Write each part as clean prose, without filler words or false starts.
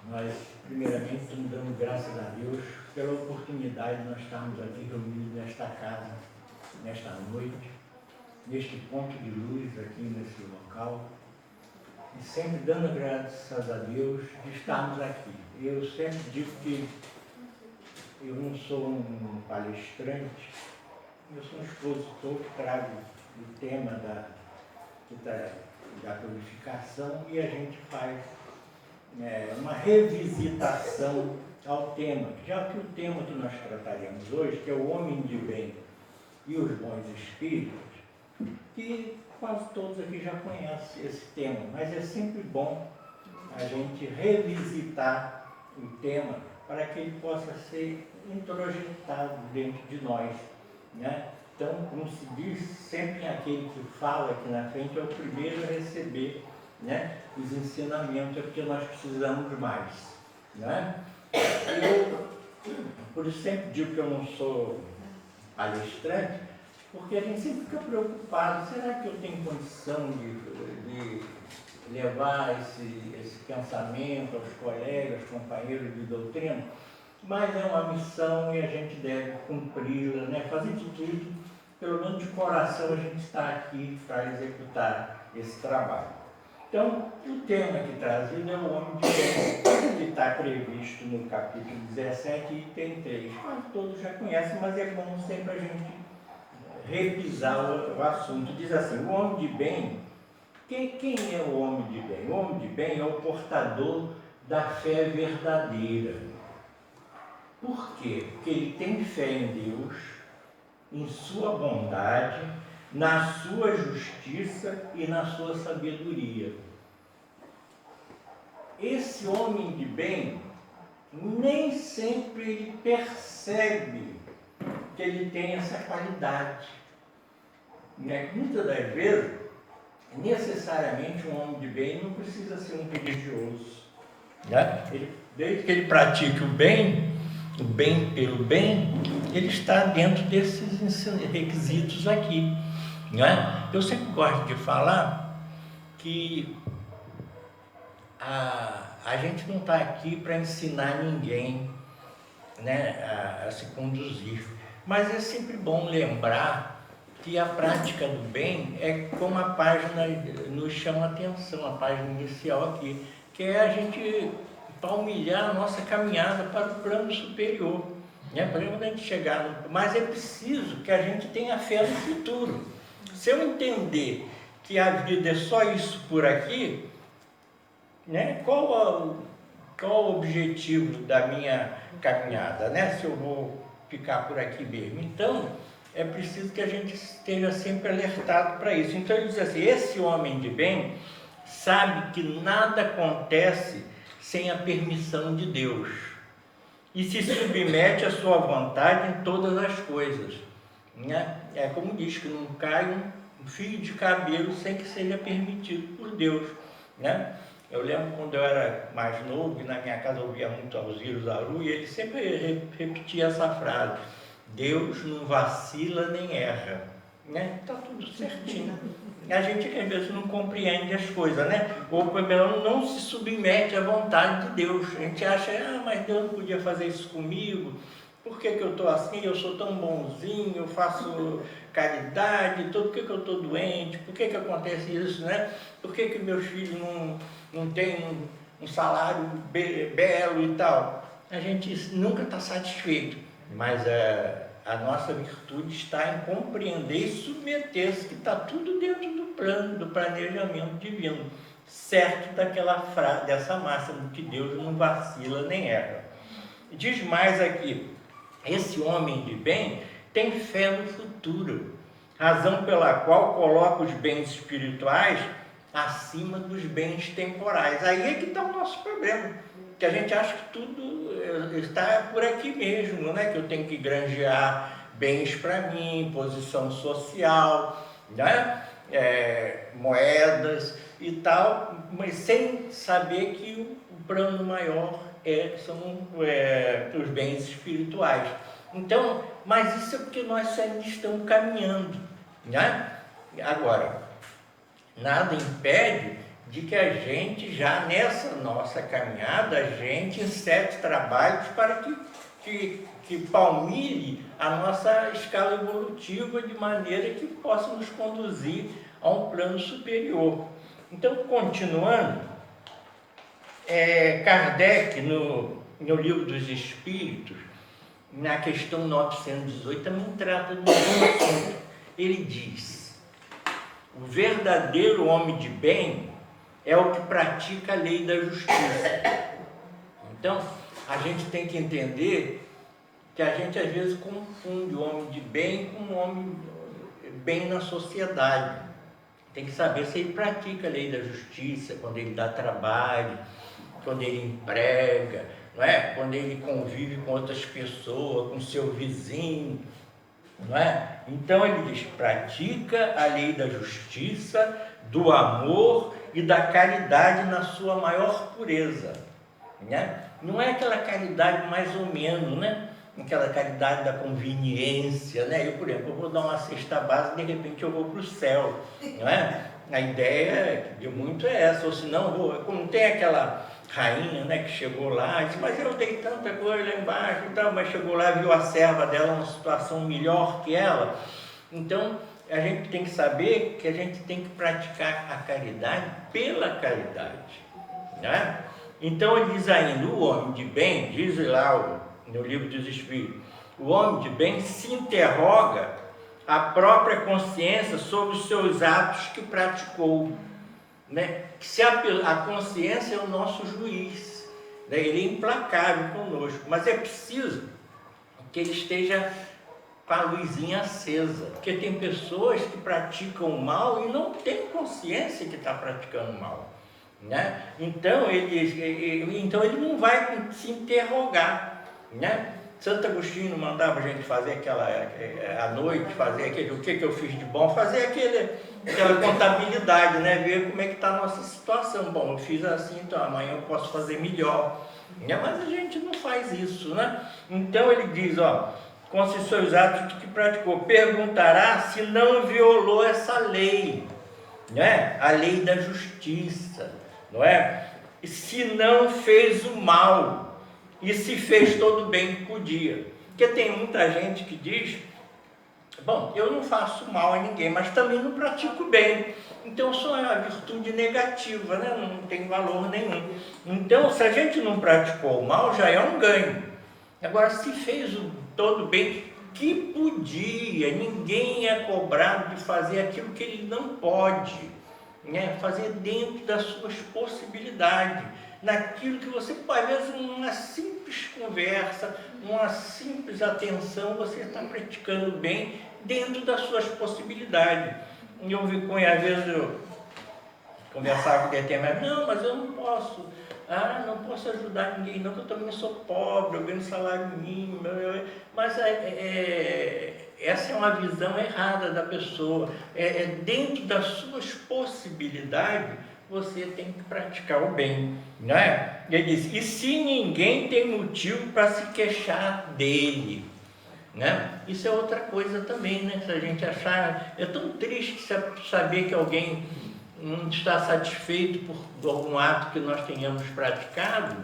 Nós, primeiramente, estamos dando graças a Deus pela oportunidade de nós estarmos aqui reunidos nesta casa, nesta noite, neste ponto de luz aqui nesse local, e sempre dando graças a Deus de estarmos aqui. Eu sempre digo que eu não sou um palestrante, eu sou um expositor que trago o tema da purificação e a gente faz uma revisitação ao tema, já que o tema que nós trataremos hoje, que é o homem de bem e os bons espíritos, que quase todos aqui já conhecem esse tema, mas é sempre bom a gente revisitar o tema para que ele possa ser introjetado dentro de nós, né? Então, como se diz, sempre aquele que fala aqui na frente é o primeiro a receber, né, os ensinamentos, é porque nós precisamos mais, né? Eu, por isso, sempre digo que eu não sou palestrante, porque a gente sempre fica preocupado, será que eu tenho condição de levar esse pensamento aos colegas, companheiros de doutrina? Mas é uma missão e a gente deve cumpri-la, né? Fazer de tudo, pelo menos de coração a gente está aqui para executar esse trabalho. Então, o tema aqui trazido é o homem de bem, que está previsto no capítulo 17, item 3. Quase todos já conhecem, mas é bom sempre a gente revisar o assunto. Diz assim, o homem de bem, quem é o homem de bem? O homem de bem é o portador da fé verdadeira. Por quê? Porque ele tem fé em Deus, em sua bondade, na sua justiça e na sua sabedoria. Esse homem de bem, nem sempre ele percebe que ele tem essa qualidade. Muitas das vezes, necessariamente um homem de bem não precisa ser um religioso, né? Desde que ele pratique o bem pelo bem, ele está dentro desses requisitos aqui, né? Eu sempre gosto de falar que a gente não está aqui para ensinar ninguém, né, a se conduzir, mas é sempre bom lembrar que a prática do bem é como a página nos chama a atenção, a página inicial aqui, que é a gente palmilhar a nossa caminhada para o plano superior, né? Para a gente chegar mas é preciso que a gente tenha fé no futuro. Se eu entender que a vida é só isso por aqui, né? Qual o objetivo da minha caminhada, né? Se eu vou ficar por aqui mesmo. Então, é preciso que a gente esteja sempre alertado para isso. Então, ele diz assim, esse homem de bem sabe que nada acontece sem a permissão de Deus e se submete à sua vontade em todas as coisas, né? É como diz que não cai um fio de cabelo sem que seja permitido por Deus, né? Eu lembro quando eu era mais novo e na minha casa eu ouvia muito Alziro Zaru e ele sempre repetia essa frase, Deus não vacila nem erra, né? Está tudo certinho. A gente que às vezes não compreende as coisas, né? Ou pelo menos não se submete à vontade de Deus. A gente acha, mas Deus não podia fazer isso comigo, por que eu estou assim? Eu sou tão bonzinho, eu faço caridade, por que eu estou doente? Por que acontece isso, né? Por que meus filhos não têm um salário belo e tal? A gente nunca está satisfeito, mas a nossa virtude está em compreender e submeter-se, que está tudo dentro do plano, do planejamento divino, certo dessa máxima, que Deus não vacila nem erra. Diz mais aqui, esse homem de bem tem fé no futuro, razão pela qual coloca os bens espirituais acima dos bens temporais. Aí é que está o nosso problema, que a gente acha que tudo está por aqui mesmo, né? Que eu tenho que granjear bens para mim, posição social, né? Moedas e tal, mas sem saber que o plano maior são os bens espirituais. Então, mas isso é porque nós ainda estamos caminhando, né? Agora, nada impede de que a gente já nessa nossa caminhada, a gente insere trabalhos para que palmilhe a nossa escala evolutiva de maneira que possa nos conduzir a um plano superior. Então, continuando, Kardec, no Livro dos Espíritos, na questão 918, também trata do mesmo assunto. Ele diz: o verdadeiro homem de bem é o que pratica a lei da justiça. Então, a gente tem que entender que a gente às vezes confunde o homem de bem com o homem bem na sociedade. Tem que saber se ele pratica a lei da justiça, quando ele dá trabalho, quando ele emprega, não é? Quando ele convive com outras pessoas, com seu vizinho, não é? Então ele diz: pratica a lei da justiça, do amor e da caridade na sua maior pureza, né? Não é aquela caridade mais ou menos, né? Aquela caridade da conveniência, né? Eu, por exemplo, eu vou dar uma cesta básica e de repente eu vou para o céu, não é? A ideia de muito é essa, ou senão, como tem aquela rainha, né, que chegou lá e disse: mas eu dei tanta coisa lá embaixo e tal, mas chegou lá e viu a serva dela numa situação melhor que ela. Então, a gente tem que saber que a gente tem que praticar a caridade pela caridade, né? Então ele diz ainda: o homem de bem, diz lá no Livro dos Espíritos, o homem de bem se interroga a própria consciência sobre os seus atos que praticou, né? Se a consciência é o nosso juiz, né? Ele é implacável conosco, mas é preciso que ele esteja com a luzinha acesa, porque tem pessoas que praticam o mal e não têm consciência que está praticando o mal, né? Então ele não vai se interrogar, né? Santo Agostinho mandava a gente fazer à noite, fazer aquele, o que eu fiz de bom, fazer aquela contabilidade, né? Ver como é que está a nossa situação. Bom, eu fiz assim, então amanhã eu posso fazer melhor, né? Mas a gente não faz isso, né? Então ele diz, com os seus atos que praticou, perguntará se não violou essa lei, né? A lei da justiça, não é? E se não fez o mal, e se fez todo o bem que podia. Porque tem muita gente que diz: bom, eu não faço mal a ninguém, mas também não pratico bem, então só é uma virtude negativa, né? Não tem valor nenhum. Então, se a gente não praticou o mal, já é um ganho. Agora, se fez todo o bem que podia, ninguém é cobrado de fazer aquilo que ele não pode, né? Fazer dentro das suas possibilidades, naquilo que você pode, às vezes uma simples conversa, uma simples atenção, você está praticando bem dentro das suas possibilidades. E eu vi, às vezes eu conversava com determinado: não, mas eu não posso, não posso ajudar ninguém não, que eu também sou pobre, eu ganho salário mínimo, mas essa é uma visão errada da pessoa. Dentro das suas possibilidades, você tem que praticar o bem, não é? Ele diz: e se ninguém tem motivo para se queixar dele, né? Isso é outra coisa também, né? Se a gente achar, é tão triste saber que alguém não está satisfeito por algum ato que nós tenhamos praticado,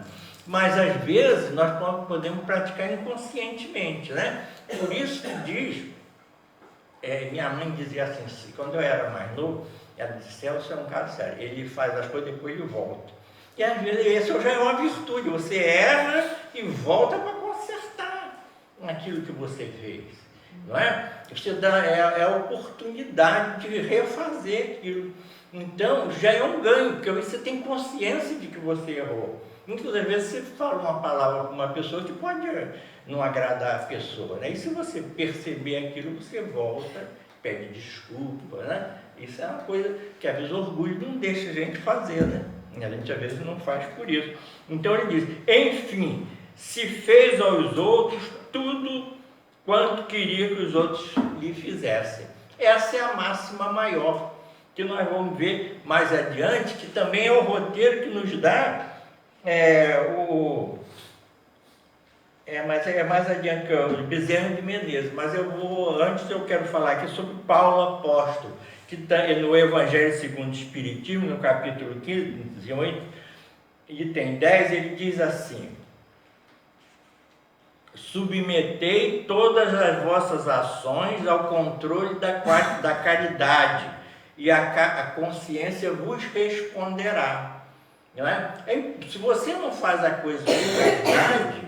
mas às vezes nós podemos praticar inconscientemente, né? Por isso que diz, minha mãe dizia assim, quando eu era mais novo, ela disse: Celso é um caso sério, ele faz as coisas, depois ele volta. E às vezes esse já é uma virtude, você erra e volta para consertar aquilo que você fez, não é? Você dá a oportunidade de refazer aquilo. Então já é um ganho, porque você tem consciência de que você errou. Muitas vezes você fala uma palavra para uma pessoa que pode não agradar a pessoa, né? E se você perceber aquilo, você volta, pede desculpa, né? Isso é uma coisa que às vezes o orgulho não deixa a gente fazer, né? A gente às vezes não faz por isso. Então ele diz: enfim, se fez aos outros tudo quanto queria que os outros lhe fizessem. Essa é a máxima maior, que nós vamos ver mais adiante, que também é o roteiro que nos dá mas é mais adiante que o Bezerra de Menezes. Mas antes eu quero falar aqui sobre Paulo Apóstolo. que está no Evangelho segundo o Espiritismo, no capítulo 15, 8, item 10, ele diz assim: submetei todas as vossas ações ao controle da caridade, e a consciência vos responderá. Não é? Se você não faz a coisa de verdade,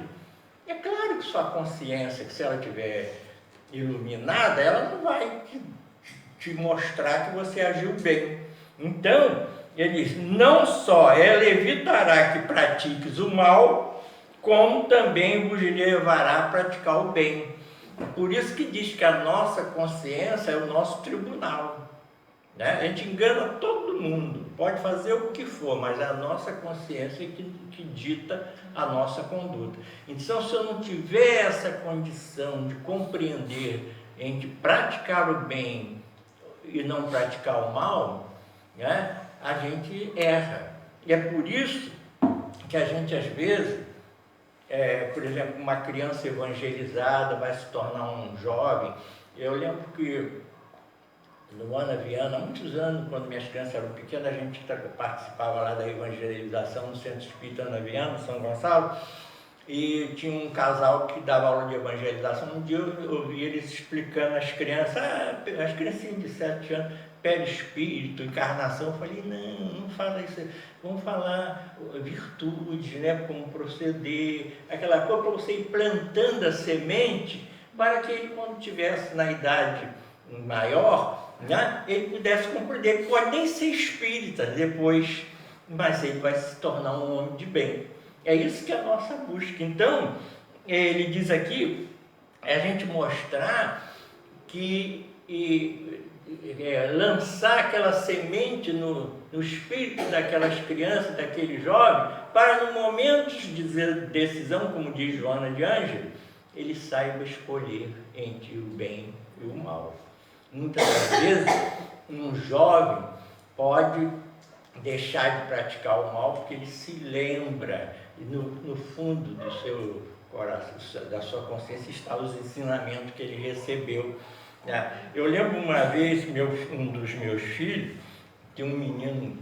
é claro que sua consciência, que se ela estiver iluminada, ela não vai te mostrar que você agiu bem. Então, ele diz: não só ela evitará que pratiques o mal, como também vos levará a praticar o bem. Por isso que diz que a nossa consciência é o nosso tribunal, né? A gente engana todo mundo, pode fazer o que for, mas é a nossa consciência que dita a nossa conduta. Então, se eu não tiver essa condição de compreender entre praticar o bem e não praticar o mal, né, a gente erra. E é por isso que a gente, às vezes, por exemplo, uma criança evangelizada vai se tornar um jovem. Eu lembro que no Ana Viana, há muitos anos, quando minhas crianças eram pequenas, a gente participava lá da evangelização no Centro Espírita Ana Viana, São Gonçalo, e tinha um casal que dava aula de evangelização. Um dia eu ouvi eles explicando às crianças, as criancinhas de 7 anos, perispírito, encarnação. Eu falei: não fala isso, vamos falar virtudes, né, como proceder, aquela coisa para você ir plantando a semente, para que ele, quando estivesse na idade maior, né, ele pudesse compreender. Ele pode nem ser espírita depois, mas ele vai se tornar um homem de bem. É isso que é a nossa busca. Então, ele diz aqui, a gente mostrar que lançar aquela semente no espírito daquelas crianças, daquele jovem, para no momento de decisão, como diz Joana de Ângelo, ele saiba escolher entre o bem e o mal. Muitas das vezes, um jovem pode deixar de praticar o mal porque ele se lembra, e no fundo do seu coração, da sua consciência, está os ensinamentos que ele recebeu. Eu lembro uma vez, um dos meus filhos, tinha um menino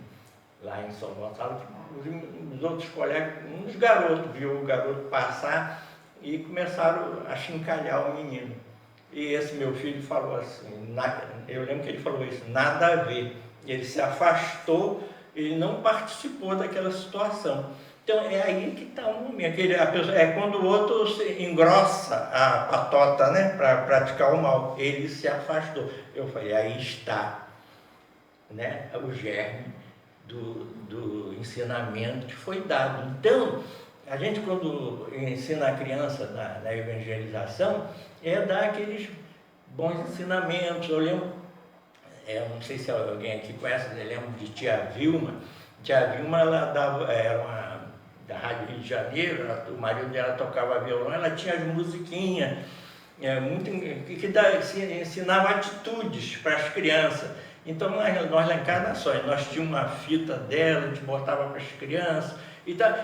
lá em São Gonçalo, que os outros colegas, uns garotos, viu o garoto passar e começaram a chincalhar o menino. E esse meu filho falou assim, eu lembro que ele falou isso: nada a ver. Ele se afastou, ele não participou daquela situação. Então é aí que está o momento. É quando o outro engrossa a patota, né, para praticar o mal. Ele se afastou. Eu falei: aí está, né, o germe do ensinamento que foi dado. Então, a gente, quando ensina a criança na evangelização, dar aqueles bons ensinamentos. Eu lembro, não sei se alguém aqui conhece, eu lembro de tia Vilma. Tia Vilma, ela era uma da Rádio Rio de Janeiro, o marido dela tocava violão, ela tinha as musiquinhas, que ensinava atitudes para as crianças. Então, nós lá em Encarnações, nós tínhamos uma fita dela, a gente botava para as crianças.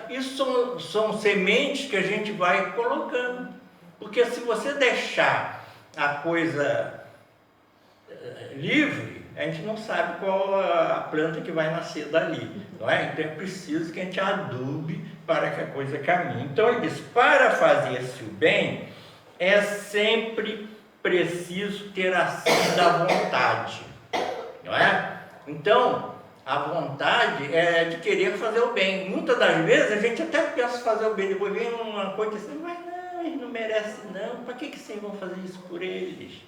Isso são sementes que a gente vai colocando. Porque se você deixar a coisa livre, a gente não sabe qual a planta que vai nascer dali, não é? Então é preciso que a gente adube para que a coisa caminhe. Então ele diz: para fazer-se o bem, é sempre preciso ter ação da vontade, não é? Então, a vontade é de querer fazer o bem. Muitas das vezes a gente até pensa fazer o bem, depois vem uma coisa assim: mas não, eles não merecem não, para que vocês vão fazer isso por eles?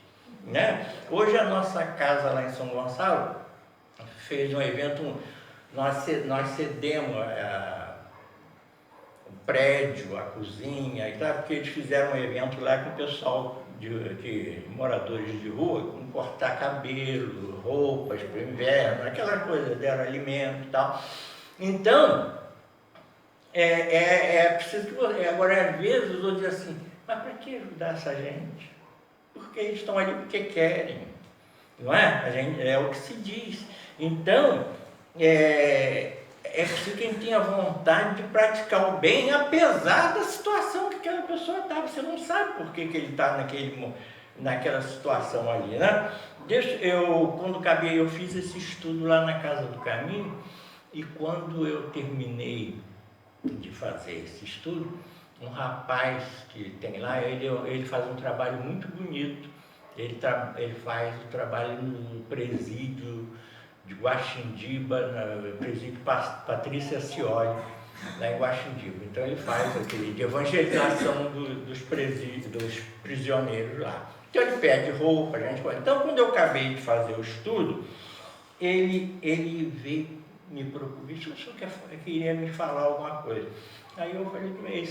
Né? Hoje a nossa casa lá em São Gonçalo fez um evento, nós cedemos o prédio, a cozinha e tal, porque eles fizeram um evento lá com o pessoal de moradores de rua, com cortar cabelo, roupas para o inverno, aquela coisa, deram alimento e tal. Então, é preciso que você... Agora, às vezes, os outros dizem assim: mas para que ajudar essa gente? Porque eles estão ali porque querem, não é? É o que se diz. Então, é preciso que a gente tenha vontade de praticar o bem, apesar da situação que aquela pessoa está. Você não sabe por que ele está naquela situação ali, né? Quando acabei, eu fiz esse estudo lá na Casa do Caminho, e quando eu terminei de fazer esse estudo, um rapaz que tem lá, ele faz um trabalho muito bonito. Ele faz o trabalho no presídio de Guaxindiba, no presídio Patrícia Scioli, lá em Guaxindiba. Então ele faz aquele de evangelização dos prisioneiros lá. Então ele pede roupa, a gente pode. Então quando eu acabei de fazer o estudo, ele veio me procurar, disse, o senhor queria me falar alguma coisa. Aí eu falei para ele,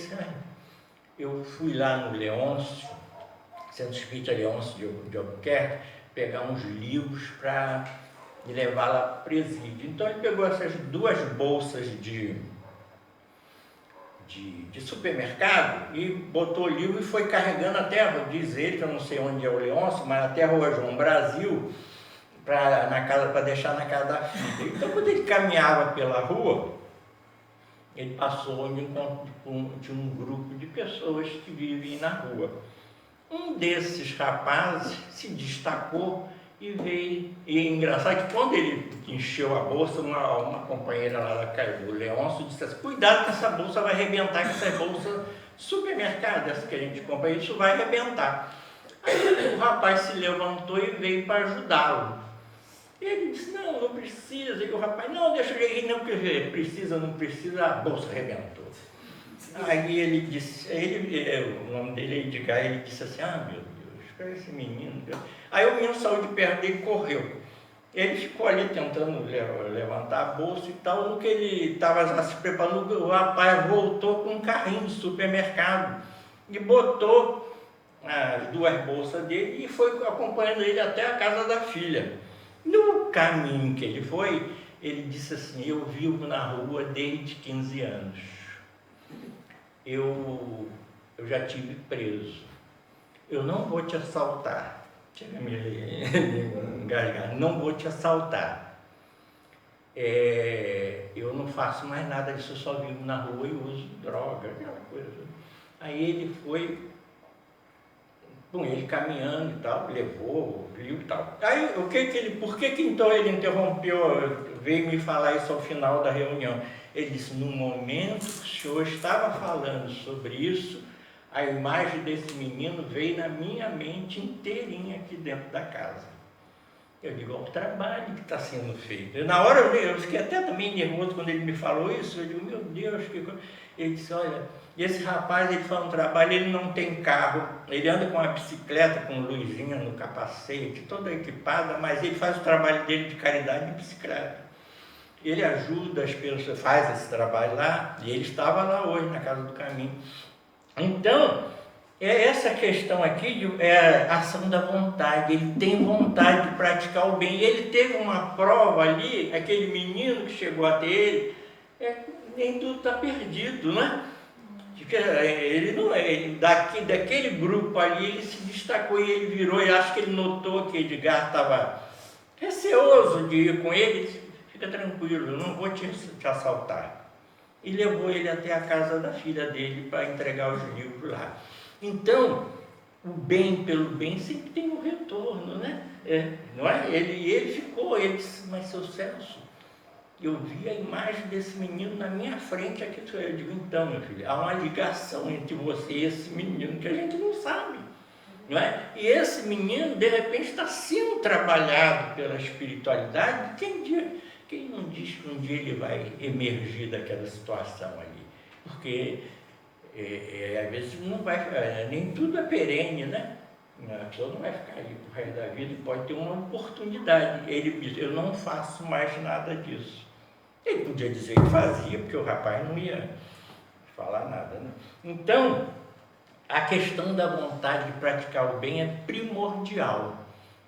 eu fui lá no Leôncio, Centro Espírita Leôncio de Albuquerque, pegar uns livros para levar lá para o presídio. Então ele pegou essas duas bolsas de supermercado e botou o livro e foi carregando até, diz ele, que eu não sei onde é o Leôncio, mas até a Rua João Brasil, para deixar na casa da filha. Então quando ele caminhava pela rua, ele passou onde tinha um grupo de pessoas que vivem na rua. Um desses rapazes se destacou e veio. E é engraçado que quando ele encheu a bolsa, uma companheira lá do Leôncio disse assim, cuidado que essa bolsa vai arrebentar, que essa bolsa supermercado, essa que a gente compra, isso vai arrebentar. Aí o rapaz se levantou e veio para ajudá-lo. Ele disse, não precisa. E o rapaz, não, deixa eu ir, não, porque precisa, não precisa, a bolsa arrebentou. Aí ele disse, o nome dele é Edgar, ele disse assim, meu Deus, espera esse menino. Aí o menino saiu de perto dele e correu. Ele ficou ali tentando levantar a bolsa e tal, no que ele estava se preparando, o rapaz voltou com um carrinho de supermercado e botou as duas bolsas dele e foi acompanhando ele até a casa da filha. No caminho que ele foi, ele disse assim, eu vivo na rua desde 15 anos. Eu já tive preso. Eu não vou te assaltar. Chega a me engasgar. Não vou te assaltar. Eu não faço mais nada disso, eu só vivo na rua e uso droga, aquela coisa. Aí ele foi, ele caminhando e tal, levou o livro e tal. Aí por que então ele interrompeu, veio me falar isso ao final da reunião? Ele disse, no momento que o senhor estava falando sobre isso, a imagem desse menino veio na minha mente inteirinha aqui dentro da casa. Eu digo, o trabalho que está sendo feito. Na hora eu fiquei até também nervoso quando ele me falou isso. Eu digo, meu Deus, que coisa. Ele disse, olha, esse rapaz, ele faz um trabalho, ele não tem carro, ele anda com uma bicicleta com luzinha no capacete, toda equipada, mas ele faz o trabalho dele de caridade de bicicleta. Ele ajuda as pessoas, faz esse trabalho lá, e ele estava lá hoje na Casa do Caminho. Então, essa questão aqui é a ação da vontade. Ele tem vontade de praticar o bem. E ele teve uma prova ali, aquele menino que chegou até ele, nem tudo está perdido, né? Ele não é, daquele grupo ali, ele se destacou e ele virou, e acho que ele notou que Edgar estava receoso de ir com ele. Ele disse, fica tranquilo, eu não vou te assaltar. E levou ele até a casa da filha dele para entregar os livros lá. Então, o bem pelo bem sempre tem um retorno, né? Não é? Ele disse, mas seu Celso, eu vi a imagem desse menino na minha frente aqui. Eu digo, então, meu filho, há uma ligação entre você e esse menino que a gente não sabe, não é? E esse menino, de repente, está sendo trabalhado pela espiritualidade. Quem não diz que um dia ele vai emergir daquela situação ali? Porque às vezes não vai, nem tudo é perene, né? A pessoa não vai ficar ali pro resto da vida, pode ter uma oportunidade. Ele diz, eu não faço mais nada disso. Ele podia dizer que fazia, porque o rapaz não ia falar nada, né? Então, a questão da vontade de praticar o bem é primordial,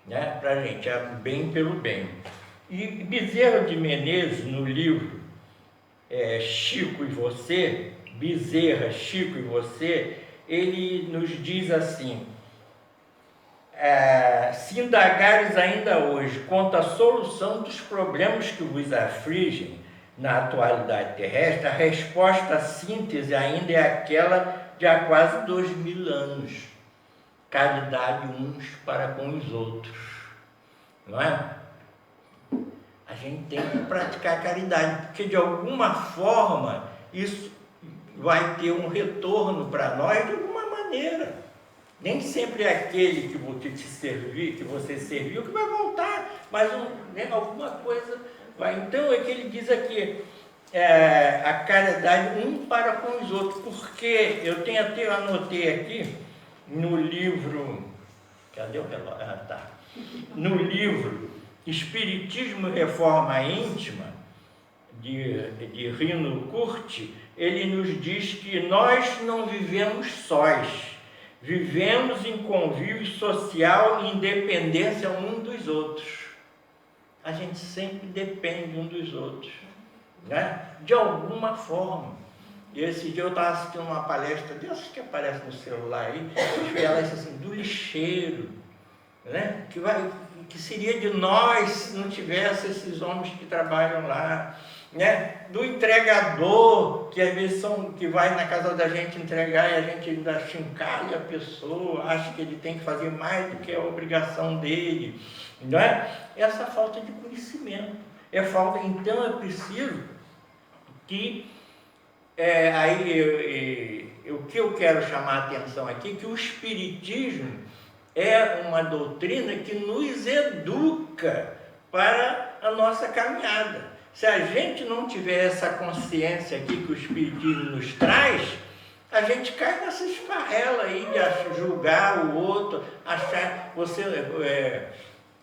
né? Para a gente, é bem pelo bem. E Bezerra de Menezes, no livro Chico e Você, Bezerra, Chico e Você, ele nos diz assim, se indagares ainda hoje quanto à solução dos problemas que vos afligem na atualidade terrestre, a resposta, a síntese ainda é aquela de há quase 2000 anos, caridade uns para com os outros. não é? A gente tem que praticar a caridade, porque de alguma forma isso vai ter um retorno para nós de alguma maneira. Nem sempre é aquele que você serviu que vai voltar, mas alguma coisa vai. Então é que ele diz aqui, a caridade um para com os outros, porque eu tenho até, eu anotei aqui no livro, cadê o relógio? Ah, tá. No livro Espiritismo e Reforma Íntima, de Rino Curti, ele nos diz que nós não vivemos sós, vivemos em convívio social e independência um dos outros. A gente sempre depende um dos outros, né? De alguma forma. E esse dia eu estava assistindo uma palestra dessas que aparece no celular aí, e ela disse assim, do lixeiro, né? Que seria de nós se não tivesse esses homens que trabalham lá, né? Do entregador, que às vezes que vai na casa da gente entregar e a gente ainda chincalha a pessoa, acha que ele tem que fazer mais do que a obrigação dele, não é? Essa falta de conhecimento, então é preciso que o que eu quero chamar a atenção aqui, que o Espiritismo é uma doutrina que nos educa para a nossa caminhada. Se a gente não tiver essa consciência aqui que o Espiritismo nos traz, a gente cai nessa esparrela aí de julgar o outro, achar,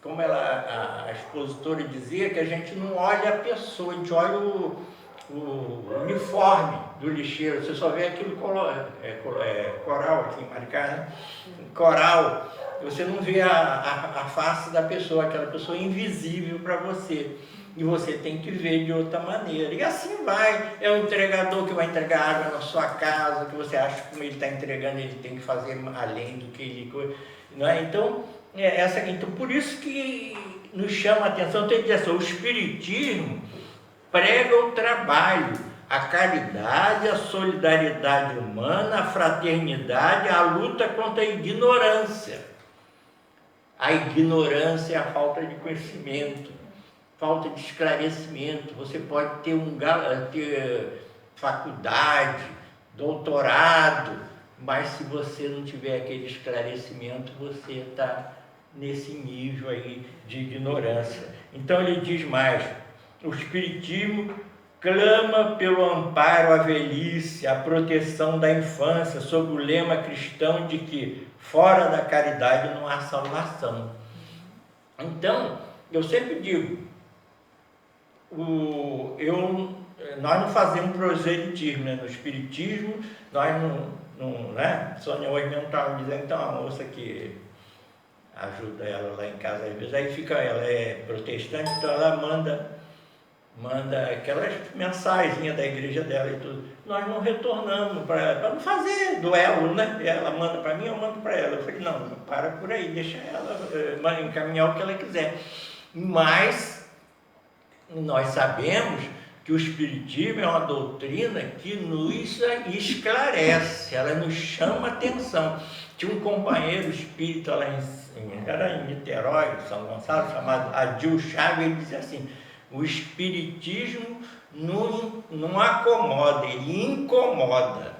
como a expositora dizia, que a gente não olha a pessoa, a gente olha o uniforme do lixeiro, você só vê aquilo coral aqui em Maricá, né? Coral, você não vê a face da pessoa, aquela pessoa invisível para você, e você tem que ver de outra maneira, e assim vai. É o entregador que vai entregar água na sua casa, que você acha que como ele está entregando, ele tem que fazer além do que ele... Não é? Então, então, por isso que nos chama a atenção, tem que dizer assim, o Espiritismo prega o trabalho, a caridade, a solidariedade humana, a fraternidade, a luta contra a ignorância. A ignorância é a falta de conhecimento, falta de esclarecimento. Você pode ter faculdade, doutorado, mas se você não tiver aquele esclarecimento, você está nesse nível aí de ignorância. Então ele diz mais, o Espiritismo clama pelo amparo à velhice, a proteção da infância, sob o lema cristão de que fora da caridade não há salvação. Então, eu sempre digo, nós não fazemos proselitismo, né? No Espiritismo, nós não né? Sônia hoje mesmo estava dizendo, então a moça que ajuda ela lá em casa, às vezes, aí ela é protestante, então ela manda aquelas mensagens da igreja dela e tudo. Nós não retornamos para não fazer duelo, né? Ela manda para mim, eu mando para ela. Eu falei, não, para por aí, deixa ela encaminhar o que ela quiser. Mas nós sabemos que o Espiritismo é uma doutrina que nos esclarece, ela nos chama a atenção. Tinha um companheiro espírita lá em Niterói, São Gonçalo, chamado Adil Chaves, ele dizia assim, o Espiritismo não acomoda, ele incomoda,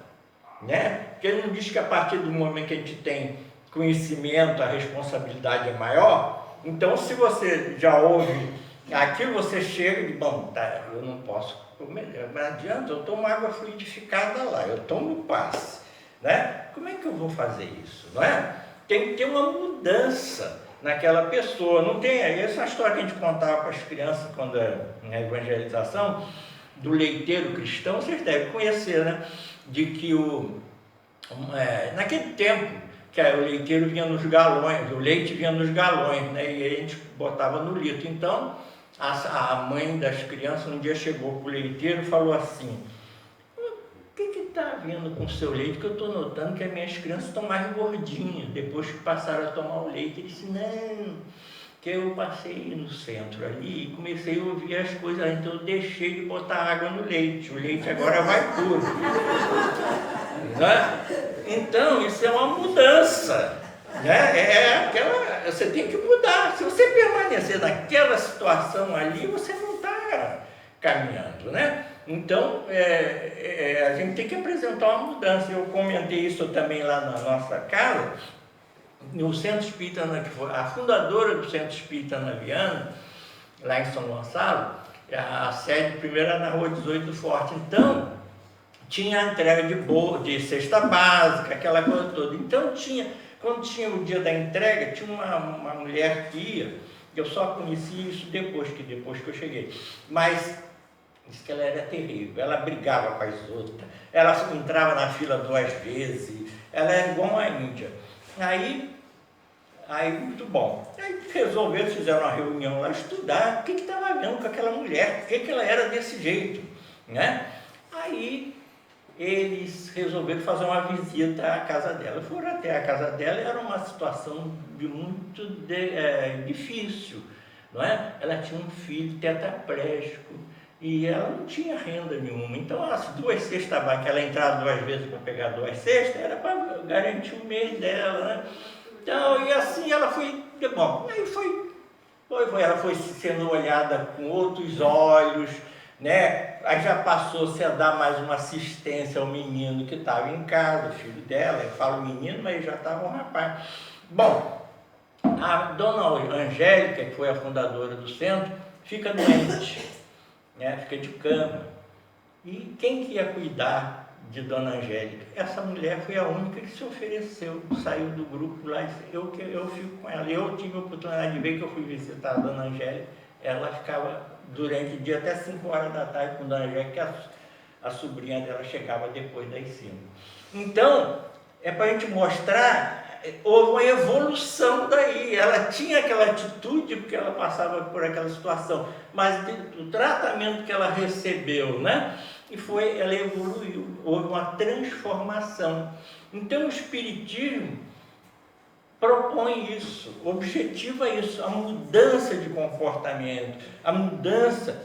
né? Porque ele não diz que a partir do momento que a gente tem conhecimento, a responsabilidade é maior. Então, se você já ouve aquilo, você chega e diz, bom, tá, eu não posso comer, não adianta, eu tomo água fluidificada lá, eu tomo passe, né? Como é que eu vou fazer isso, não é? Tem que ter uma mudança naquela pessoa. Não tem essa história que a gente contava para as crianças quando na evangelização, do leiteiro cristão, vocês devem conhecer, né? De que naquele tempo que o leiteiro vinha nos galões, o leite vinha nos galões, né? E aí a gente botava no litro. Então a mãe das crianças um dia chegou para o leiteiro e falou assim, o que está vindo com o seu leite? Que eu estou notando que as minhas crianças estão mais gordinhas depois que passaram a tomar o leite. Ele disse, não, que eu passei no centro ali e comecei a ouvir as coisas, então eu deixei de botar água no leite. O leite agora vai puro. Né? Então, isso é uma mudança. Né? É aquela você tem que mudar. Se você permanecer naquela situação ali, você não está caminhando, né? Então, a gente tem que apresentar uma mudança. Eu comentei isso também lá na nossa casa, no Centro Espírita, que foi a fundadora do Centro Espírita na Viana, lá em São Gonçalo, a sede primeiro era na Rua 18 do Forte. Então, tinha a entrega de cesta básica, aquela coisa toda. Então, quando tinha o dia da entrega, tinha uma mulher que ia, eu só conheci isso depois que eu cheguei, mas disse que ela era terrível, ela brigava com as outras, ela entrava na fila 2 vezes, ela era igual uma índia. Aí muito bom. Aí resolveram, fizeram uma reunião lá, estudar o que estava vendo com aquela mulher, por que ela era desse jeito, né? Aí eles resolveram fazer uma visita à casa dela. Foram até a casa dela, era uma situação muito difícil, não é? Ela tinha um filho tetraplégico e ela não tinha renda nenhuma. Então, as 2 cestas básicas, ela entrava 2 vezes para pegar 2 cestas, era para garantir o mês dela, né? Então, e assim ela foi, bom, aí ela foi sendo olhada com outros olhos, né? Aí já passou-se a dar mais uma assistência ao menino que estava em casa, o filho dela. Eu falo menino, mas já estava um rapaz. Bom, a dona Angélica, que foi a fundadora do centro, fica doente, né? Fica de cama. E quem que ia cuidar de dona Angélica? Essa mulher foi a única que se ofereceu, saiu do grupo lá e disse, eu fico com ela. Eu tive a oportunidade de ver que eu fui visitar a dona Angélica, ela ficava durante o dia até 5 horas da tarde com a dona Angélica, que a sobrinha dela chegava depois das 5. Então, é para a gente mostrar, houve uma evolução daí. Ela tinha aquela atitude porque ela passava por aquela situação, mas o tratamento que ela recebeu, né? Ela evoluiu, houve uma transformação. Então o Espiritismo propõe isso, objetiva isso, a mudança de comportamento, a mudança,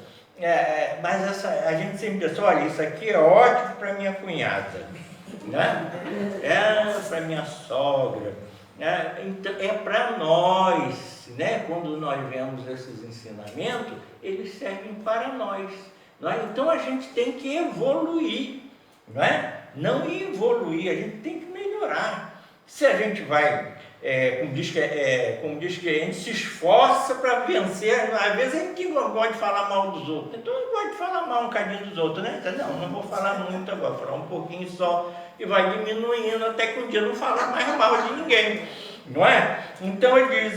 mas a gente sempre diz, olha, isso aqui é ótimo para minha cunhada, né? Para minha sogra, né? Então, é para nós, né? Quando nós vemos esses ensinamentos, eles servem para nós. Então a gente tem que evoluir, não é? Não evoluir, a gente tem que melhorar. Se a gente vai, como diz que a gente se esforça para vencer, às vezes a gente não gosta de falar mal dos outros, então eu gosto de falar mal um bocadinho dos outros, né? Não vou falar muito agora, vou falar um pouquinho só, e vai diminuindo até que um dia não falar mais mal de ninguém, não é? Então ele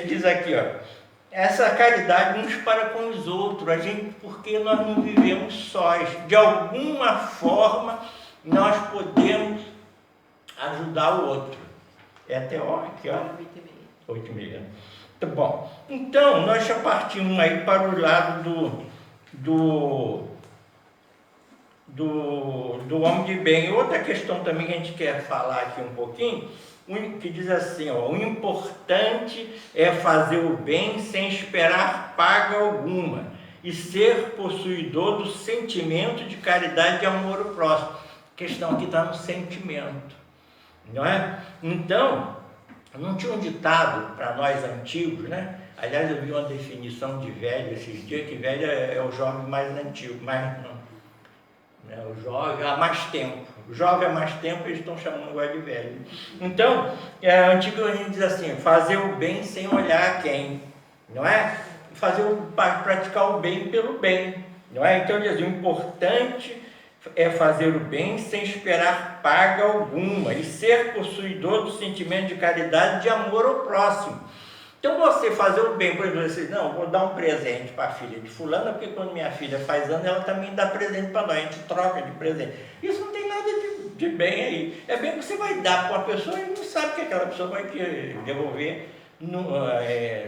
diz aqui, ó, essa caridade uns para com os outros, porque nós não vivemos sós. De alguma forma, nós podemos ajudar o outro. É até hora aqui, ó. 8h30. Tá bom. Então, nós já partimos aí para o lado do homem de bem. Outra questão também que a gente quer falar aqui um pouquinho, que diz assim, ó, o importante é fazer o bem sem esperar paga alguma e ser possuidor do sentimento de caridade e amor ao próximo. A questão aqui está no sentimento, não é? Então, não tinha um ditado para nós antigos, né? Aliás, eu vi uma definição de velho esses dias, que velho é o jovem mais antigo, o jovem há mais tempo. O jovem há mais tempo, eles estão chamando agora de velho. Então, antigo a gente diz assim, fazer o bem sem olhar a quem, não é? Praticar o bem pelo bem, não é? Então, diz, o importante é fazer o bem sem esperar paga alguma e ser possuidor do sentimento de caridade e de amor ao próximo. Então, você fazer o bem, por exemplo, você, não, vou dar um presente para a filha de fulana, porque quando minha filha faz ano, ela também dá presente para nós, a gente troca de presente. Isso não tem nada de bem aí. É bem que você vai dar para uma pessoa e não sabe que aquela pessoa vai te devolver,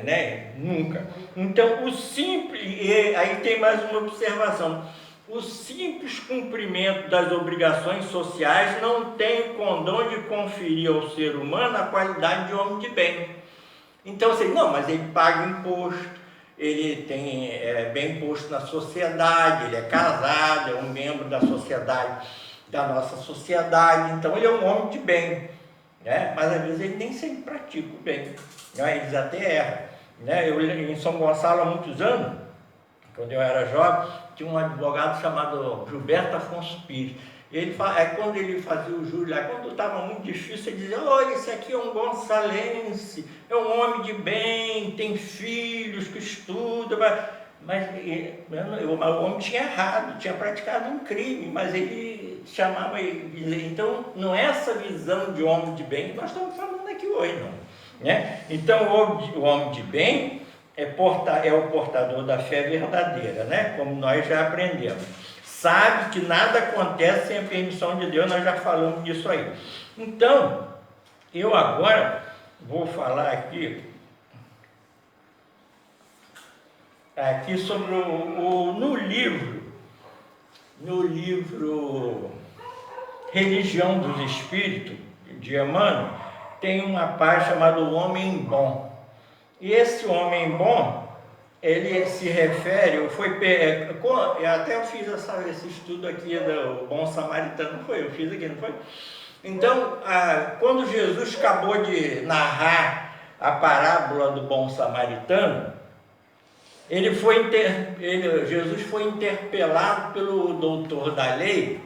né? Nunca. Então, o simples, aí tem mais uma observação, o simples cumprimento das obrigações sociais não tem o condão de conferir ao ser humano a qualidade de homem de bem. Então, você não, mas ele paga imposto, ele tem bem posto na sociedade, ele é casado, é um membro da sociedade, da nossa sociedade, então ele é um homem de bem. né? Mas às vezes ele nem sempre pratica o bem, né? Eles até erram, né? Eu, em São Gonçalo, há muitos anos, quando eu era jovem, tinha um advogado chamado Gilberto Afonso Pires. Quando ele fazia o júri lá, quando estava muito difícil, ele dizia: olha, esse aqui é um gonçalense, é um homem de bem, tem filhos que estudam, mas o homem tinha errado, tinha praticado um crime, mas ele chamava ele. Então, não é essa visão de homem de bem que nós estamos falando aqui hoje, não, né? Então, o homem de bem é o portador da fé verdadeira, né? Como nós já aprendemos. Sabe que nada acontece sem a permissão de Deus, nós já falamos disso aí. Então, eu agora vou falar aqui sobre no livro Religião dos Espíritos, de Emmanuel, tem uma parte chamada O Homem Bom. E esse homem bom, ele se refere, até eu fiz esse estudo aqui do Bom Samaritano, eu fiz aqui, não foi? Então, quando Jesus acabou de narrar a parábola do Bom Samaritano, Jesus foi interpelado pelo doutor da lei,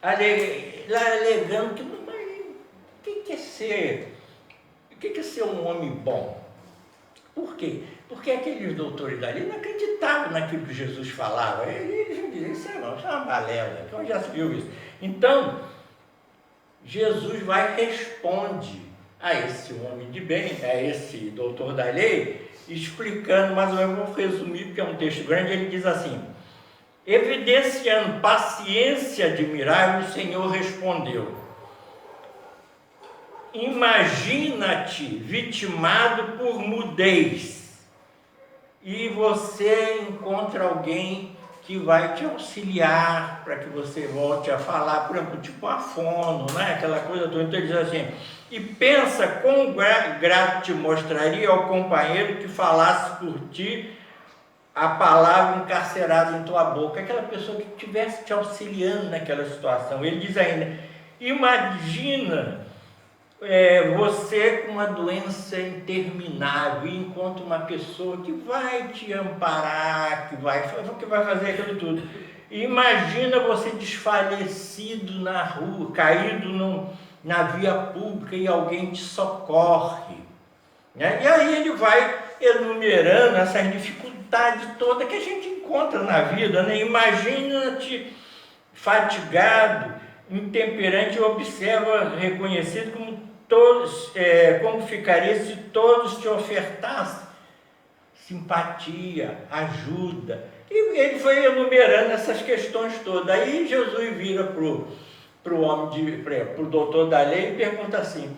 alegando que o que é ser um homem bom? Por quê? Porque aqueles doutores da lei não acreditavam naquilo que Jesus falava. Eles diziam: isso é uma balela, então já se viu isso. Então, Jesus vai e responde a esse homem de bem, a esse doutor da lei, explicando, mas eu vou resumir porque é um texto grande. Ele diz assim: evidenciando paciência admirável, o Senhor respondeu: imagina-te vitimado por mudez e você encontra alguém que vai te auxiliar para que você volte a falar, por exemplo, tipo a fono, né? Aquela coisa toda. Então ele diz assim: e pensa quão grato te mostraria ao companheiro que falasse por ti a palavra encarcerada em tua boca, aquela pessoa que estivesse te auxiliando naquela situação. Ele diz ainda: imagina você com uma doença interminável e encontra uma pessoa que vai te amparar, que vai fazer aquilo tudo. Imagina você desfalecido na rua, caído na via pública e alguém te socorre, né? E aí ele vai enumerando essas dificuldades todas que a gente encontra na vida, né? Imagina-te fatigado, intemperante, e observa, reconhecido como ficaria se todos te ofertassem simpatia, ajuda. E ele foi enumerando essas questões todas. Aí Jesus vira para o doutor da lei e pergunta assim: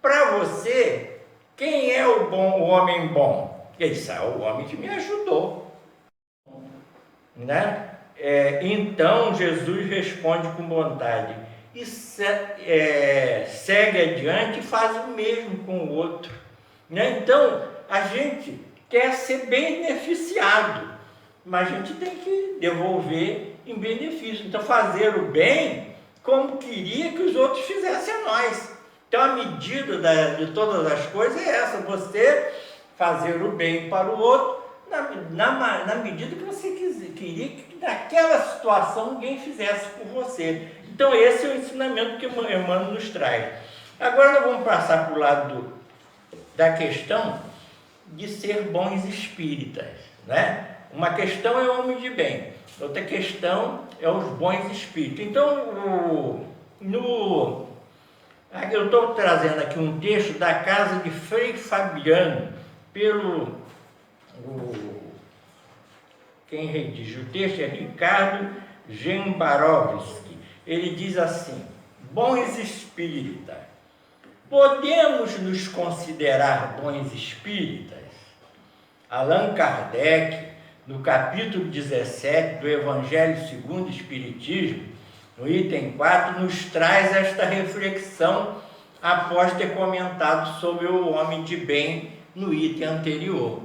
para você, quem é o homem bom? Ele disse: o homem que me ajudou, né? Então Jesus responde com bondade e segue adiante e faz o mesmo com o outro, né? Então a gente quer ser beneficiado, mas a gente tem que devolver em benefício. Então, fazer o bem como queria que os outros fizessem a nós. Então, a medida de todas as coisas é essa: você fazer o bem para o outro na medida que você queria que naquela situação ninguém fizesse por você. Então, esse é o ensinamento que o Emmanuel nos traz. Agora nós vamos passar para o lado da questão de ser bons espíritas, né? Uma questão é o homem de bem, outra questão é os bons espíritos. Então, eu estou trazendo aqui um texto da casa de Frei Fabiano, quem redige o texto é Ricardo Gembarovski. Ele diz assim: bons espíritas, podemos nos considerar bons espíritas? Allan Kardec, no capítulo 17 do Evangelho segundo o Espiritismo, no item 4, nos traz esta reflexão após ter comentado sobre o homem de bem no item anterior.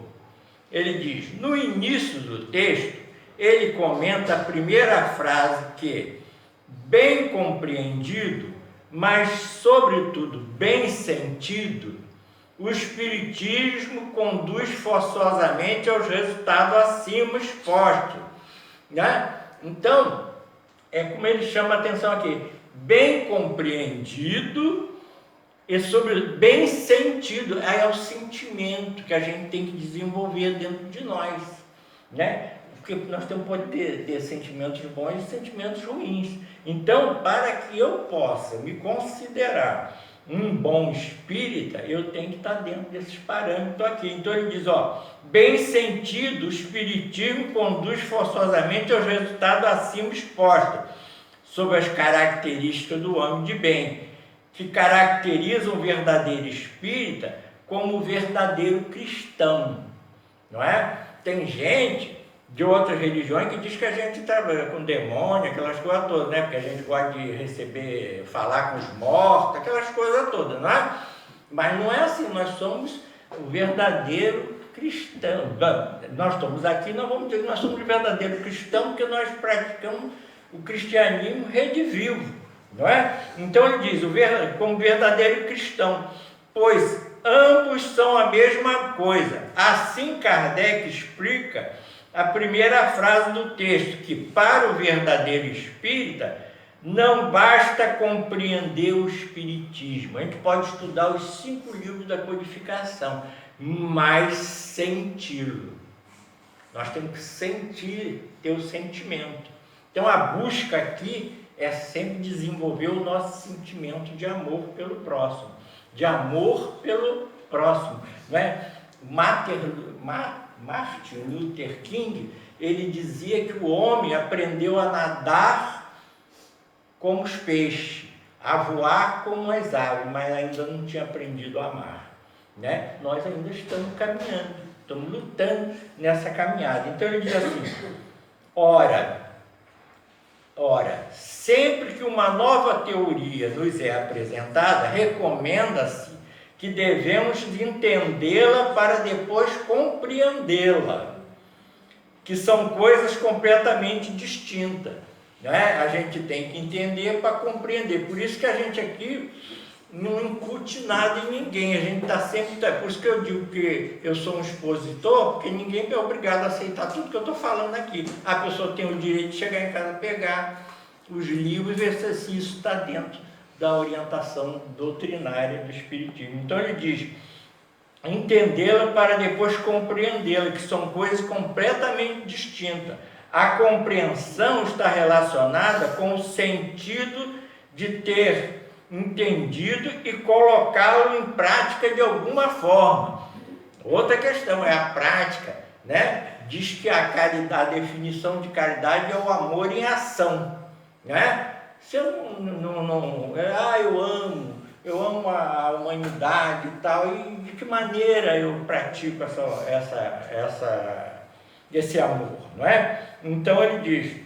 Ele diz: no início do texto, ele comenta a primeira frase que, bem compreendido, mas, sobretudo, bem sentido, o Espiritismo conduz forçosamente aos resultados acima expostos, né? Então, é como ele chama a atenção aqui, bem compreendido e sobre bem sentido. Aí é o sentimento que a gente tem que desenvolver dentro de nós, né? Porque nós temos pode ter sentimentos bons e sentimentos ruins. Então, para que eu possa me considerar um bom espírita, eu tenho que estar dentro desses parâmetros aqui. Então ele diz, bem sentido, o espiritismo conduz forçosamente aos resultados acima expostos, sobre as características do homem de bem, que caracterizam o verdadeiro espírita como o verdadeiro cristão, não é? Tem gente de outras religiões que diz que a gente trabalha com demônio, aquelas coisas todas, né? Porque a gente gosta de receber, falar com os mortos, aquelas coisas todas, não é? Mas não é assim, nós somos o verdadeiro cristão. Nós estamos aqui, nós vamos dizer que nós somos o verdadeiro cristão porque nós praticamos o cristianismo redivivo, não é? Então ele diz, como verdadeiro cristão, pois ambos são a mesma coisa. Assim Kardec explica a primeira frase do texto, que para o verdadeiro espírita não basta compreender o espiritismo. A gente pode estudar os 5 livros da codificação, mas senti-lo. Nós temos que sentir, ter o sentimento. Então a busca aqui é sempre desenvolver o nosso sentimento de amor pelo próximo, de amor pelo próximo, não é? Martin Luther King, ele dizia que o homem aprendeu a nadar como os peixes, a voar como as aves, mas ainda não tinha aprendido a amar, né? Nós ainda estamos caminhando, estamos lutando nessa caminhada. Então ele diz assim, ora, sempre que uma nova teoria nos é apresentada, recomenda-se que devemos entendê-la para depois compreendê-la, que são coisas completamente distintas, né? A gente tem que entender para compreender. Por isso que a gente aqui não incute nada em ninguém, a gente está sempre... Por isso que eu digo que eu sou um expositor, porque ninguém é obrigado a aceitar tudo que eu estou falando aqui. A pessoa tem o direito de chegar em casa, pegar os livros e ver se isso está dentro da orientação doutrinária do Espiritismo. Então ele diz, entendê-la para depois compreendê-la, que são coisas completamente distintas. A compreensão está relacionada com o sentido de ter entendido e colocá-lo em prática de alguma forma. Outra questão é a prática, né? Diz que a caridade, a definição de caridade é o amor em ação, né? Se eu eu amo a humanidade e tal, e de que maneira eu pratico esse amor, não é? Então ele diz,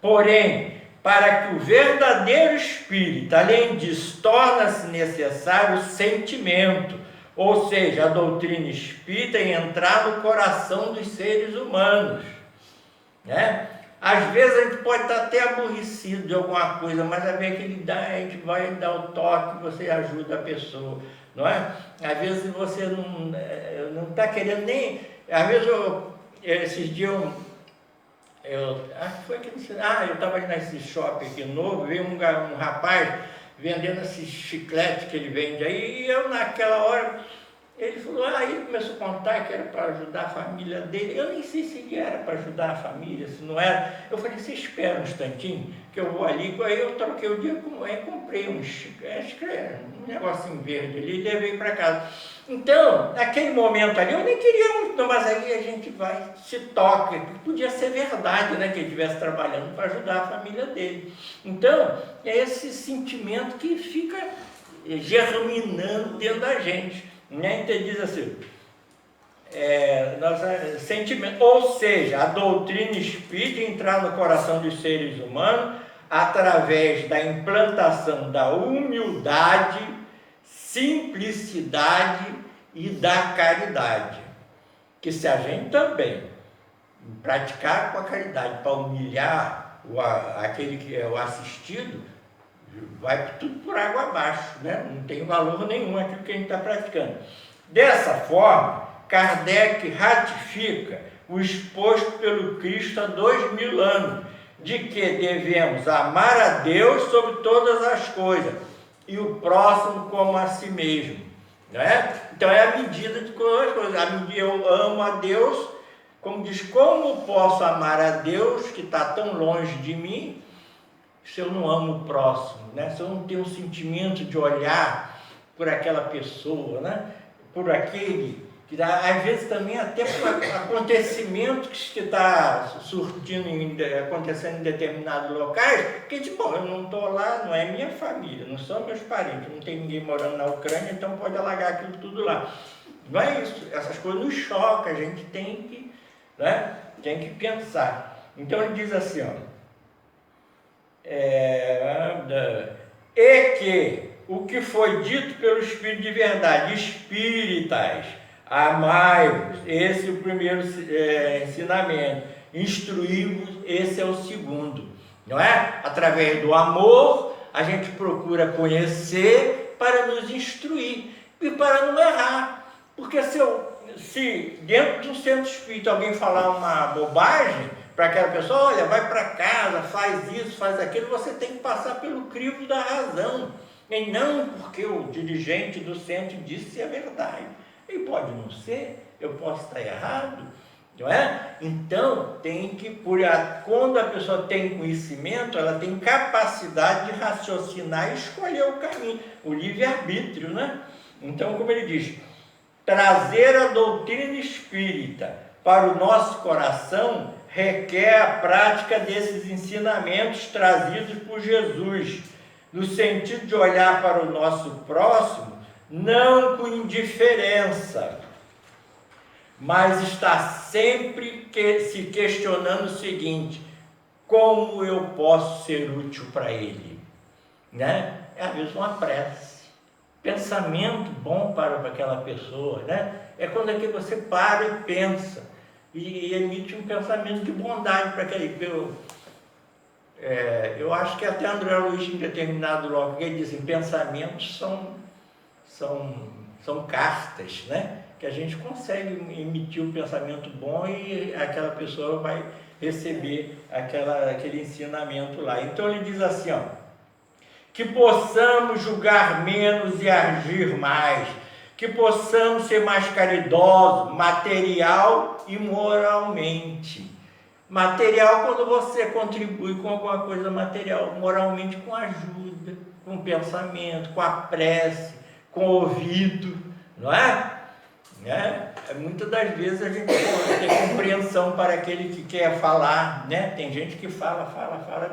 porém, para que o verdadeiro espírito, além disso, torna-se necessário o sentimento, ou seja, a doutrina espírita entrar no coração dos seres humanos, né? Às vezes a gente pode estar até aborrecido de alguma coisa, mas a gente vai dar o toque, você ajuda a pessoa, não é? Às vezes você não está querendo nem... Às vezes esses dias eu acho que foi aqui no... eu estava ali nesse shopping aqui novo, veio um rapaz vendendo esses chicletes que ele vende aí, e eu naquela hora... Ele falou, ele começou a contar que era para ajudar a família dele. Eu nem sei se era para ajudar a família, se não era. Eu falei, você espera um instantinho, que eu vou ali. Aí eu troquei o dia, comprei um negocinho verde ali e levei para casa. Então, naquele momento ali, eu nem queria muito, mas aí a gente vai, se toca. Podia ser verdade, né, que ele estivesse trabalhando para ajudar a família dele. Então, é esse sentimento que fica germinando dentro da gente. Então diz assim, sentimento, ou seja, a doutrina espírita entrar no coração dos seres humanos através da implantação da humildade, simplicidade e da caridade. Que se a gente também praticar com a caridade para humilhar aquele que é o assistido, vai tudo por água abaixo, né? Não tem valor nenhum aquilo que a gente está praticando. Dessa forma, Kardec ratifica o exposto pelo Cristo há 2000 anos, de que devemos amar a Deus sobre todas as coisas e o próximo como a si mesmo, né? Então é a medida de todas as coisas. Eu amo a Deus, como diz, como posso amar a Deus que está tão longe de mim, se eu não amo o próximo, né? Se eu não tenho um sentimento de olhar por aquela pessoa, né? Por aquele que dá, às vezes também até por acontecimento que está surtindo, acontecendo em determinados locais, que diz, bom, eu não estou lá, não é minha família, não são meus parentes, não tem ninguém morando na Ucrânia, então pode alagar aquilo tudo lá. Não é isso, essas coisas nos chocam, a gente tem que, né? Tem que pensar. Então ele diz assim, ó, e que o que foi dito pelo Espírito de verdade, espíritas, amai-vos, esse é o primeiro ensinamento, instruí-vos, esse é o segundo, não é? Através do amor, a gente procura conhecer para nos instruir e para não errar, porque se dentro de um centro espírita alguém falar uma bobagem, para aquela pessoa, olha, vai para casa, faz isso, faz aquilo, você tem que passar pelo crivo da razão, e não porque o dirigente do centro disse a verdade. E pode não ser, eu posso estar errado, não é? Então, tem que, quando a pessoa tem conhecimento, ela tem capacidade de raciocinar e escolher o caminho, o livre-arbítrio, né? Então, como ele diz, trazer a doutrina espírita para o nosso coração requer a prática desses ensinamentos trazidos por Jesus, no sentido de olhar para o nosso próximo, não com indiferença, mas estar sempre se questionando o seguinte, como eu posso ser útil para ele? Né? É às vezes uma prece, pensamento bom para aquela pessoa, né? É quando é que você para e pensa, e emite um pensamento de bondade para aquele. Eu acho que até André Luiz, em determinado local, ele diz assim, pensamentos são cartas, né? Que a gente consegue emitir um pensamento bom e aquela pessoa vai receber aquele ensinamento lá. Então ele diz assim, ó, que possamos julgar menos e agir mais, que possamos ser mais caridosos, material e moralmente. Material quando você contribui com alguma coisa material, moralmente com ajuda, com pensamento, com a prece, com o ouvido, não é? Muitas das vezes a gente tem compreensão para aquele que quer falar, né? Tem gente que fala,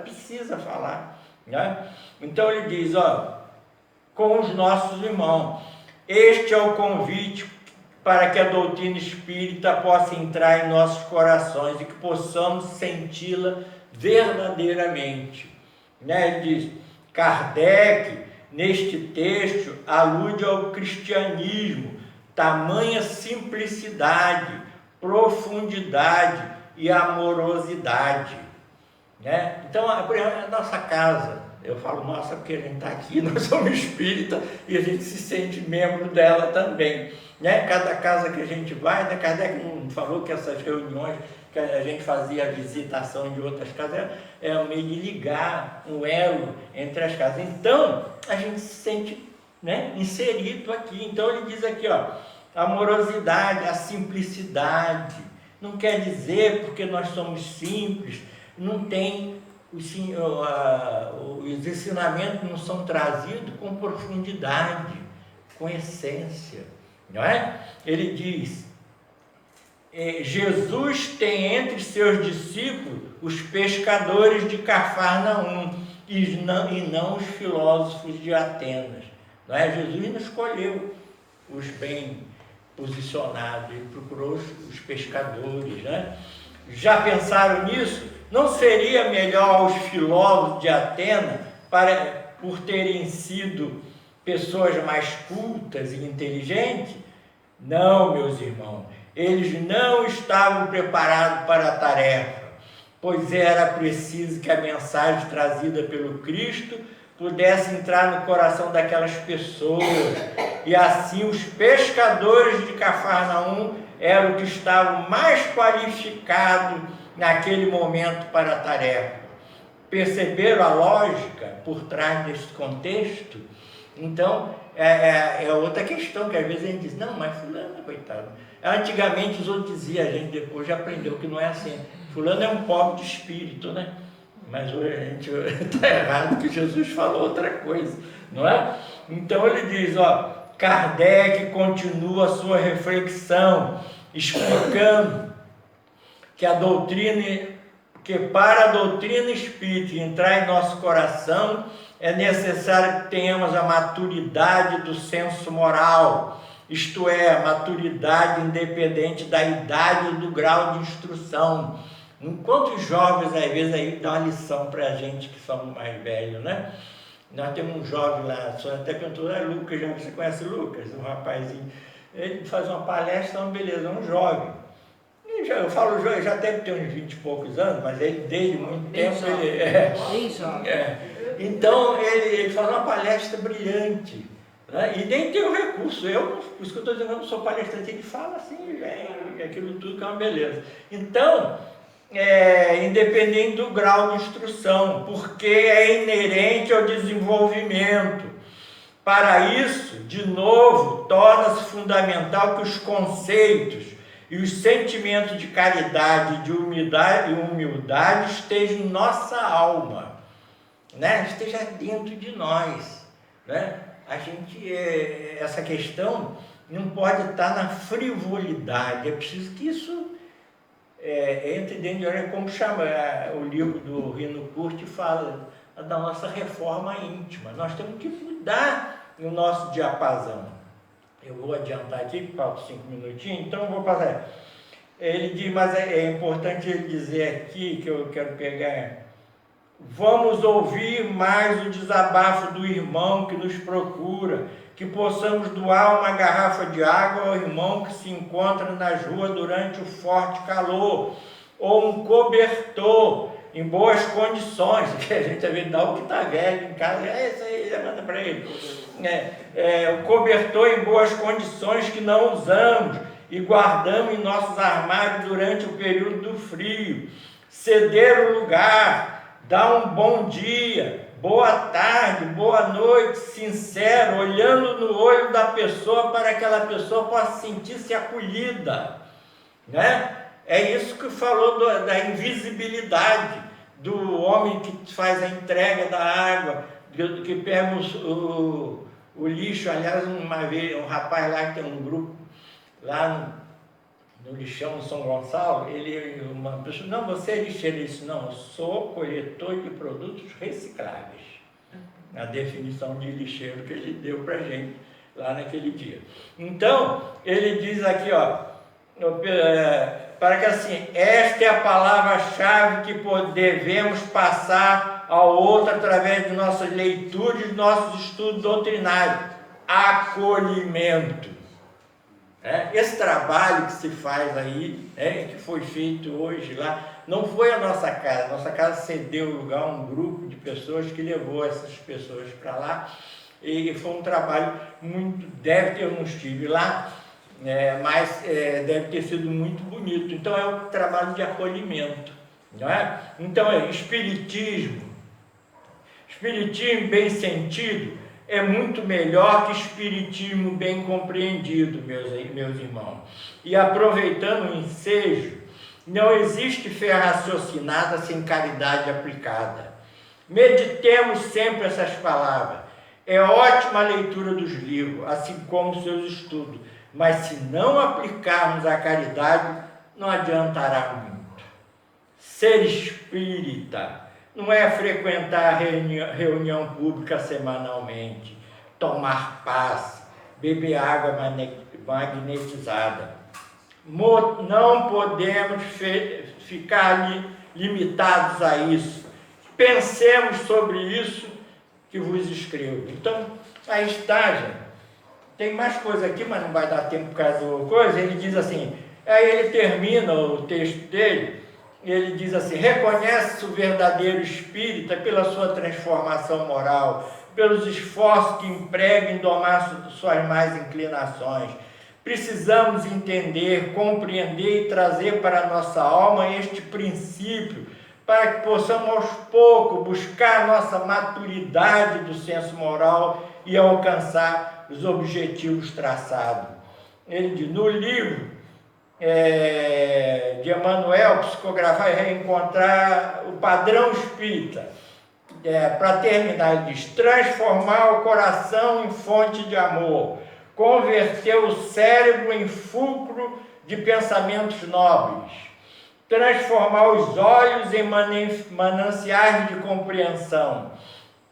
precisa falar, né? Então ele diz, ó, com os nossos irmãos, este é o convite para que a doutrina espírita possa entrar em nossos corações e que possamos senti-la verdadeiramente. Né? Ele diz, Kardec, neste texto, alude ao cristianismo, tamanha simplicidade, profundidade e amorosidade. Né? Então, a nossa casa, eu falo nossa porque a gente está aqui, nós somos espírita e a gente se sente membro dela também. Né? Cada casa que a gente vai, né? Kardec não falou que essas reuniões que a gente fazia a visitação de outras casas é um meio de ligar um elo entre as casas. Então, a gente se sente, né, inserido aqui. Então, ele diz aqui, ó, a amorosidade, a simplicidade. Não quer dizer porque nós somos simples, não tem os ensinamentos não são trazidos com profundidade, com essência, não é? Ele diz, Jesus tem entre seus discípulos os pescadores de Cafarnaum e não os filósofos de Atenas, não é? Jesus não escolheu os bem posicionados, ele procurou os pescadores, né? Já pensaram nisso? Não seria melhor aos filósofos de Atenas, por terem sido pessoas mais cultas e inteligentes? Não, meus irmãos, eles não estavam preparados para a tarefa, pois era preciso que a mensagem trazida pelo Cristo pudesse entrar no coração daquelas pessoas. E assim os pescadores de Cafarnaum eram os que estavam mais qualificados naquele momento para a tarefa. Perceberam a lógica por trás desse contexto? Então, é outra questão que às vezes a gente diz, não, mas fulano, coitado. Antigamente os outros diziam, a gente depois já aprendeu que não é assim. Fulano é um pobre de espírito, né? Mas hoje a gente está errado, que Jesus falou outra coisa, não é? Então ele diz, Kardec continua a sua reflexão, explicando que para a doutrina espírita entrar em nosso coração, é necessário que tenhamos a maturidade do senso moral, isto é, a maturidade independente da idade e do grau de instrução. Enquanto os jovens, às vezes, aí dão uma lição para a gente que somos mais velhos, né? Nós temos um jovem lá, a senhora até perguntou, Lucas, você conhece o Lucas? Um rapazinho. Ele faz uma palestra, beleza, um jovem. Eu falo, já deve ter uns 20 e poucos anos, mas ele desde muito tempo. Então ele faz uma palestra brilhante, né? E nem tem o recurso. Por isso que eu estou dizendo, eu não sou palestrante, ele fala assim, aquilo tudo que é uma beleza. Então, independente do grau de instrução, porque é inerente ao desenvolvimento. Para isso, de novo, torna-se fundamental que os conceitos e os sentimentos de caridade, de humildade estejam em nossa alma, né? Esteja dentro de nós, né? A gente, essa questão não pode estar na frivolidade, é preciso que isso entre dentro de nós, como chama o livro do Rino Curti, fala da nossa reforma íntima. Nós temos que mudar o nosso diapasão. Eu vou adiantar aqui, faltam 5 minutinhos, então eu vou passar. Ele diz, mas é importante ele dizer aqui, que eu quero pegar, vamos ouvir mais o desabafo do irmão que nos procura, que possamos doar uma garrafa de água ao irmão que se encontra nas ruas durante o forte calor, ou um cobertor em boas condições, que a gente às vezes dá o que está velho em casa, isso aí, já manda para ele. O cobertor em boas condições que não usamos e guardamos em nossos armários durante o período do frio. Ceder o lugar, dar um bom dia, boa tarde, boa noite, sincero, olhando no olho da pessoa para que aquela pessoa possa sentir-se acolhida, né? É isso que falou da invisibilidade do homem que faz a entrega da água, que pega o lixo. Aliás, uma vez, um rapaz lá que tem um grupo lá no lixão de São Gonçalo, uma pessoa, não, você é lixeiro? Ele disse, não, eu sou coletor de produtos recicláveis. A definição de lixeiro que ele deu para a gente lá naquele dia. Então, ele diz aqui, para que assim, esta é a palavra-chave que devemos passar ao outro através de nossas leituras e de nossos estudos doutrinários. Acolhimento. Esse trabalho que se faz aí, que foi feito hoje lá, não foi a nossa casa cedeu lugar a um grupo de pessoas que levou essas pessoas para lá, e foi um trabalho eu não estive lá, mas deve ter sido muito bonito. Então é um trabalho de acolhimento, não é? Então espiritismo bem sentido é muito melhor que espiritismo bem compreendido, meus irmãos. E aproveitando o ensejo, não existe fé raciocinada sem caridade aplicada. Meditemos sempre essas palavras. É ótima a leitura dos livros, assim como seus estudos, mas se não aplicarmos a caridade, não adiantará muito. Ser espírita não é frequentar reunião pública semanalmente, tomar passe, beber água magnetizada. Não podemos ficar limitados a isso. Pensemos sobre isso que vos escrevo. Então, aí está, gente. Tem mais coisa aqui, mas não vai dar tempo por causa da coisa. Ele diz assim, aí ele termina o texto dele, ele diz assim: reconhece o verdadeiro espírita pela sua transformação moral, pelos esforços que emprega em domar suas más inclinações. Precisamos entender, compreender e trazer para a nossa alma este princípio, para que possamos aos poucos buscar a nossa maturidade do senso moral e alcançar os objetivos traçados. Ele diz, no livro de Emmanuel, Psicografar e Reencontrar o Padrão Espírita, para terminar, ele diz: transformar o coração em fonte de amor, converter o cérebro em fulcro de pensamentos nobres, transformar os olhos em mananciais de compreensão,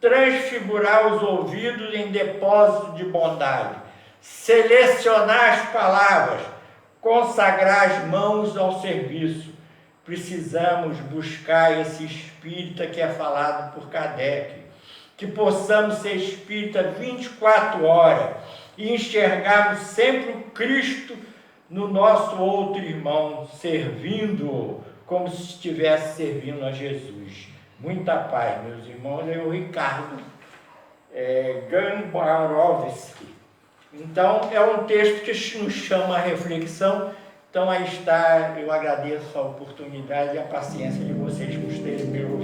transfigurar os ouvidos em depósito de bondade, selecionar as palavras, consagrar as mãos ao serviço. Precisamos buscar esse espírita que é falado por Kardec, que possamos ser espírita 24 horas e enxergarmos sempre o Cristo no nosso outro irmão, servindo como se estivesse servindo a Jesus. Muita paz, meus irmãos. É o Ricardo Gambarovski. Então, é um texto que nos chama a reflexão. Então, aí está, eu agradeço a oportunidade e a paciência de vocês por terem me ouvido.